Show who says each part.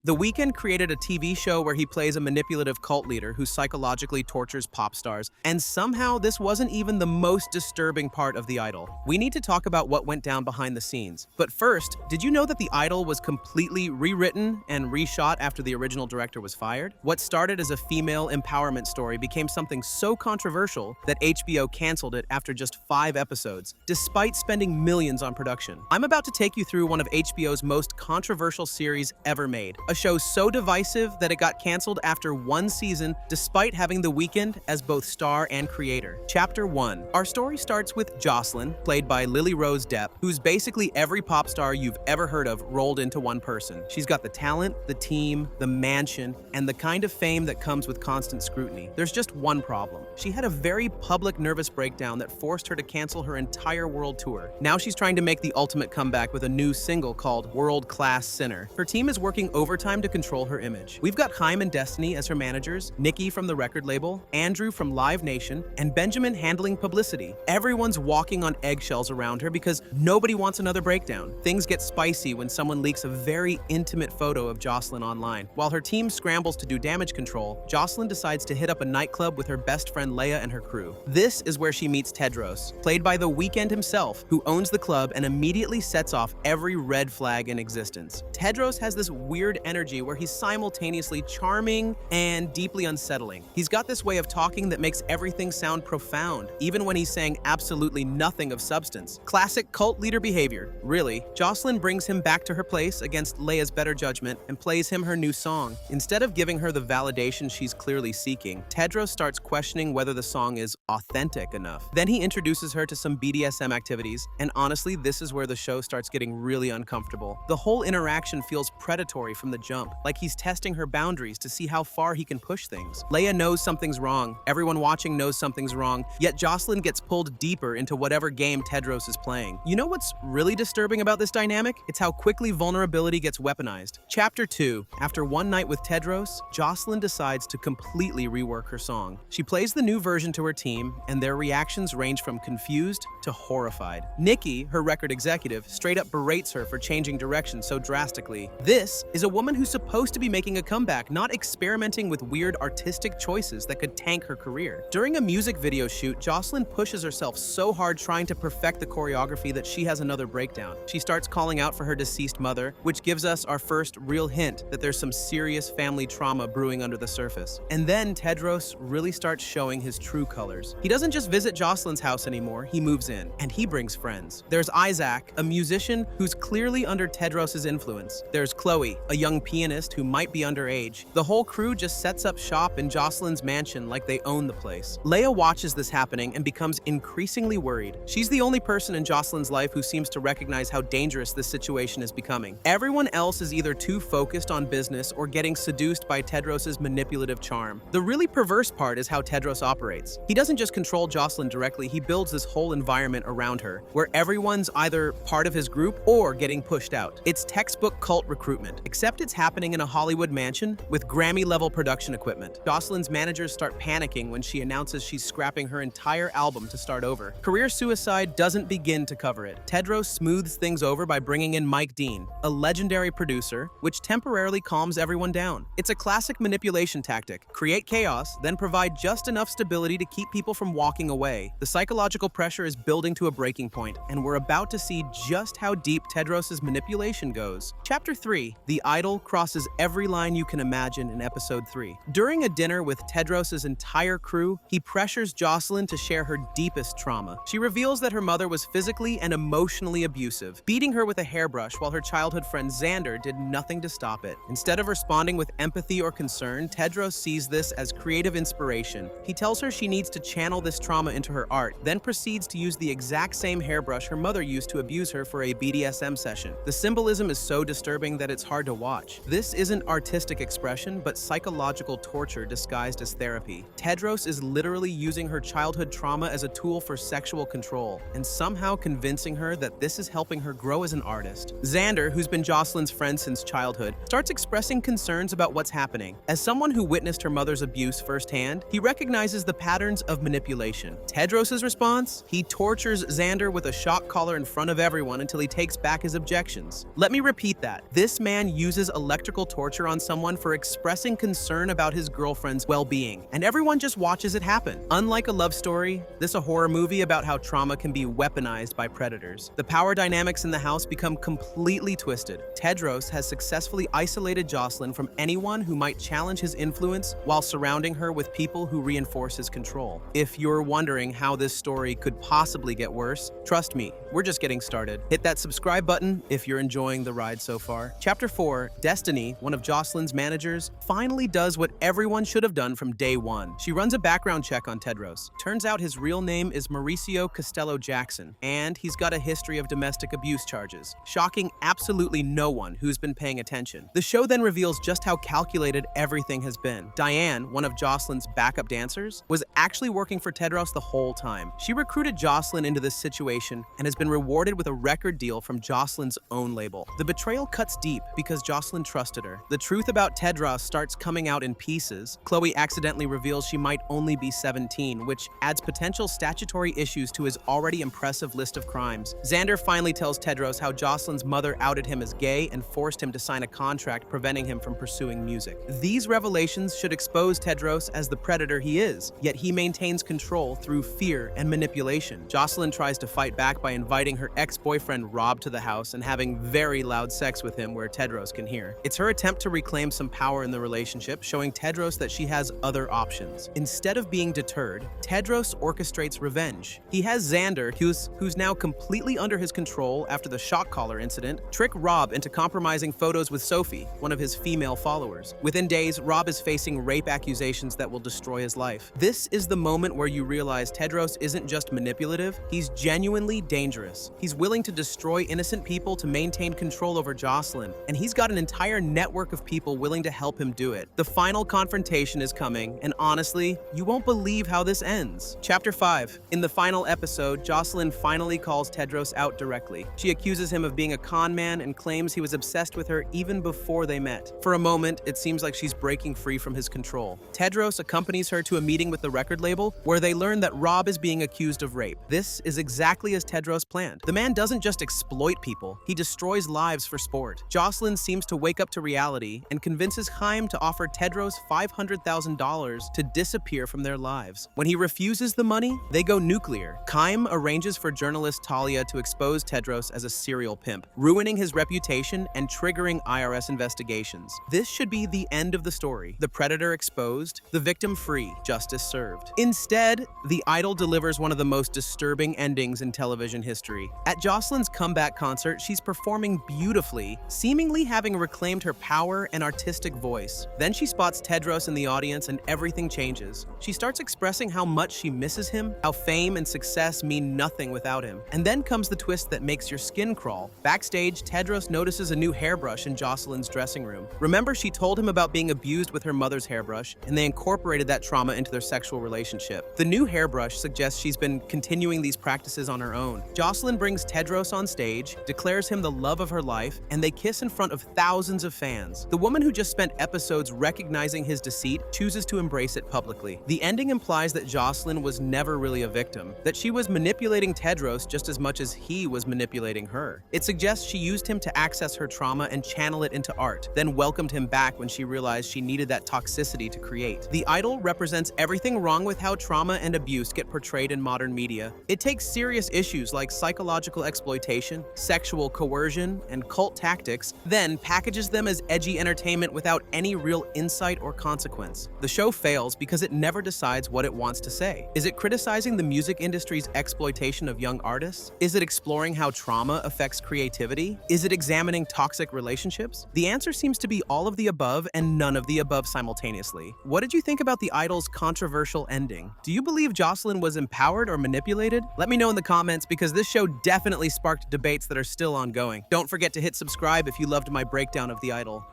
Speaker 1: The Weeknd created a TV show where he plays a manipulative cult leader who psychologically tortures pop stars, and somehow this wasn't even the most disturbing part of The Idol. We need to talk about what went down behind the scenes. But first, did you know that The Idol was completely rewritten and reshot after the original director was fired? What started as a female empowerment story became something so controversial that HBO canceled it after just 5 episodes, despite spending millions on production. I'm about to take you through one of HBO's most controversial series ever made, a show so divisive that it got canceled after 1 season despite having The Weeknd as both star and creator. Chapter 1. Our story starts with Jocelyn, played by Lily Rose Depp, who's basically every pop star you've ever heard of rolled into one person. She's got the talent, the team, the mansion, and the kind of fame that comes with constant scrutiny. There's just one problem. She had a very public nervous breakdown that forced her to cancel her entire world tour. Now she's trying to make the ultimate comeback with a new single called World Class Sinner. Her team is working overtime to control her image. We've got Chaim and Destiny as her managers, Nikki from the record label, Andrew from Live Nation, and Benjamin handling publicity. Everyone's walking on eggshells around her because nobody wants another breakdown. Things get spicy when someone leaks a very intimate photo of Jocelyn online. While her team scrambles to do damage control, Jocelyn decides to hit up a nightclub with her best friend Leia and her crew. This is where she meets Tedros, played by The Weeknd himself, who owns the club and immediately sets off every red flag in existence. Tedros has this weird energy where he's simultaneously charming and deeply unsettling. He's got this way of talking that makes everything sound profound, even when he's saying absolutely nothing of substance. Classic cult leader behavior, really. Jocelyn brings him back to her place against Leia's better judgment and plays him her new song. Instead of giving her the validation she's clearly seeking, Tedros starts questioning whether the song is authentic enough. Then he introduces her to some BDSM activities, and honestly, this is where the show starts getting really uncomfortable. The whole interaction feels predatory from the jump, like he's testing her boundaries to see how far he can push things. Leia knows something's wrong, everyone watching knows something's wrong, yet Jocelyn gets pulled deeper into whatever game Tedros is playing. You know what's really disturbing about this dynamic? It's how quickly vulnerability gets weaponized. Chapter 2. After one night with Tedros, Jocelyn decides to completely rework her song. She plays the new version to her team, and their reactions range from confused to horrified. Nikki, her record executive, straight up berates her for changing direction so drastically. This is a woman who's supposed to be making a comeback, not experimenting with weird artistic choices that could tank her career. During a music video shoot, Jocelyn pushes herself so hard trying to perfect the choreography that she has another breakdown. She starts calling out for her deceased mother, which gives us our first real hint that there's some serious family trauma brewing under the surface. And then Tedros really starts showing his true colors. He doesn't just visit Jocelyn's house anymore, he moves in, and he brings friends. There's Isaac, a musician who's clearly under Tedros' influence. There's Chloe, a young pianist who might be underage. The whole crew just sets up shop in Jocelyn's mansion like they own the place. Leia watches this happening and becomes increasingly worried. She's the only person in Jocelyn's life who seems to recognize how dangerous this situation is becoming. Everyone else is either too focused on business or getting seduced by Tedros' manipulative charm. The really perverse part is how Tedros operates. He doesn't just control Jocelyn directly, he builds this whole environment around her, where everyone's either part of his group or getting pushed out. It's textbook cult recruitment, except it's happening in a Hollywood mansion with Grammy-level production equipment. Jocelyn's managers start panicking when she announces she's scrapping her entire album to start over. Career suicide doesn't begin to cover it. Tedros smooths things over by bringing in Mike Dean, a legendary producer, which temporarily calms everyone down. It's a classic manipulation tactic. Create chaos, then provide just enough stability to keep people from walking away. The psychological pressure is building to a breaking point, and we're about to see just how deep Tedros' manipulation goes. Chapter 3. The Idol crosses every line you can imagine in episode 3. During a dinner with Tedros' entire crew, he pressures Jocelyn to share her deepest trauma. She reveals that her mother was physically and emotionally abusive, beating her with a hairbrush while her childhood friend Xander did nothing to stop it. Instead of responding with empathy or concern, Tedros sees this as creative inspiration. He tells her she needs to channel this trauma into her art, then proceeds to use the exact same hairbrush her mother used to abuse her for a BDSM session. The symbolism is so disturbing that it's hard to watch. This isn't artistic expression, but psychological torture disguised as therapy. Tedros is literally using her childhood trauma as a tool for sexual control, and somehow convincing her that this is helping her grow as an artist. Xander, who's been Jocelyn's friend since childhood, starts expressing concerns about what's happening. As someone who witnessed her mother's abuse firsthand, he recognizes the patterns of manipulation. Tedros' response? He tortures Xander with a shock collar in front of everyone until he takes back his objections. Let me repeat that. This man uses electrical torture on someone for expressing concern about his girlfriend's well-being, and everyone just watches it happen. Unlike a love story, this is a horror movie about how trauma can be weaponized by predators. The power dynamics in the house become completely twisted. Tedros has successfully isolated Jocelyn from anyone who might challenge his influence while surrounding her with people who reinforce his control. If you're wondering how this story could possibly get worse, trust me, we're just getting started. Hit that subscribe button if you're enjoying the ride so far. Chapter 4, Destiny, one of Jocelyn's managers, finally does what everyone should have done from day one. She runs a background check on Tedros. Turns out his real name is Mauricio Costello Jackson, and he's got a history of domestic abuse charges, shocking absolutely no one who's been paying attention. The show then reveals just how calculated everything has been. Diane, one of Jocelyn's backup dancers, was actually working for Tedros the whole time. She recruited Jocelyn into this situation and has been rewarded with a record deal from Jocelyn's own label. The betrayal cuts deep because Jocelyn trusted her. The truth about Tedros starts coming out in pieces. Chloe accidentally reveals she might only be 17, which adds potential statutory issues to his already impressive list of crimes. Xander finally tells Tedros how Jocelyn's mother outed him as gay and forced him to sign a contract preventing him from pursuing music. These revelations should expose Tedros as the predator he is, yet he maintains control through fear and manipulation. Jocelyn tries to fight back by inviting her ex-boyfriend Rob to the house and having very loud sex with him where Tedros can hear. It's her attempt to reclaim some power in the relationship, showing Tedros that she has other options. Instead of being deterred, Tedros orchestrates revenge. He has Xander, who's now completely under his control after the shock collar incident, trick Rob into compromising photos with Sophie, one of his female followers. Within days, Rob is facing rape accusations that will destroy his life. This is the moment where you realize Tedros isn't just manipulative, he's genuinely dangerous. He's willing to destroy innocent people to maintain control over Jocelyn, and he's got an entire network of people willing to help him do it. The final confrontation is coming, and honestly, you won't believe how this ends. Chapter 5. In the final episode, Jocelyn finally calls Tedros out directly. She accuses him of being a con man and claims he was obsessed with her even before they met. For a moment, it seems like she's breaking free from his control. Tedros accompanies her to a meeting with the record label where they learn that Rob is being accused of rape. This is exactly as Tedros planned. The man doesn't just exploit people, he destroys lives for sport. Jocelyn seems to wake up to reality and convinces Chaim to offer Tedros $500,000 to disappear from their lives. When he refuses the money, they go nuclear. Chaim arranges for journalist Talia to expose Tedros as a serial pimp, ruining his reputation and triggering IRS investigations. This should be the end of the story. The predator exposed, the victim free, justice served. Instead, the idol delivers one of the most disturbing endings in television history. At Jocelyn's comeback concert, she's performing beautifully, seemingly having reclaimed her power and artistic voice. Then she spots Tedros in the audience and everything changes. She starts expressing how much she misses him, how fame and success mean nothing without him. And then comes the twist that makes your skin crawl. Backstage, Tedros notices a new hairbrush in Jocelyn's dressing room. Remember, she told him about being abused with her mother's hairbrush, and they incorporated that trauma into their sexual relationship. The new hairbrush suggests she's been continuing these practices on her own. Jocelyn brings Tedros on stage, declares him the love of her life, and they kiss in front of thousands of fans. The woman who just spent episodes recognizing his deceit chooses to embrace it publicly. The ending implies that Jocelyn was never really a victim, that she was manipulating Tedros just as much as he was manipulating her. It suggests she used him to access her trauma and channel it into art, then welcomed him back when she realized she needed that toxicity to create. The idol represents everything wrong with how trauma and abuse get portrayed in modern media. It takes serious issues like psychological exploitation, sexual coercion, and cult tactics, then packages them as edgy entertainment without any real insight or consequence. The show fails because it never decides what it wants to say. Is it criticizing the music industry's exploitation of young artists? Is it exploring how trauma affects creativity? Is it examining toxic relationships? The answer seems to be all of the above and none of the above simultaneously. What did you think about the idol's controversial ending? Do you believe Jocelyn was empowered or manipulated? Let me know in the comments because this show definitely sparked debates that are still ongoing. Don't forget to hit subscribe if you loved my breakdown of the idol.